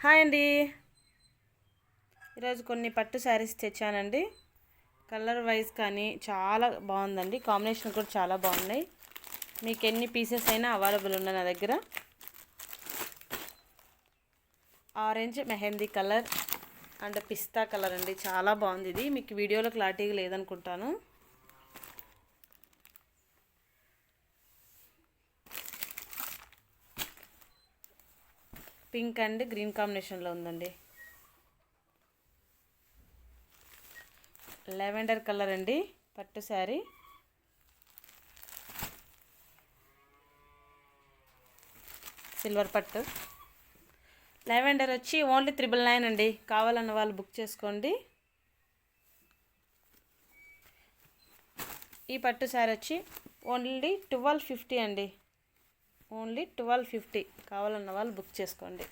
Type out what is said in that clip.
Hi అండి. ఈరోజు కొన్ని పట్టు శారీస్ తెచ్చానండి. కలర్ వైజ్ కానీ చాలా బాగుందండి. కాంబినేషన్ కూడా చాలా బాగున్నాయి. మీకు ఎన్ని పీసెస్ అయినా అవైలబుల్ ఉన్నాయి నా దగ్గర. Orange mehndi colour and pista colour అండి. చాలా బాగుంది. ఇది మీకు వీడియోలో క్లారిటీగా లేదనుకుంటాను. పింక్ అండ్ గ్రీన్ కాంబినేషన్లో ఉందండి. లెవెండర్ కలర్ అండి పట్టు శారీ. సిల్వర్ పట్టు. లెవెండర్ వచ్చి ఓన్లీ 999 అండి. కావాలన్న వాళ్ళు బుక్ చేసుకోండి. ఈ పట్టు శారీ వచ్చి ఓన్లీ 1250 అండి. ఓన్లీ 1250. కావాలన్న వాళ్ళు బుక్ చేసుకోండి.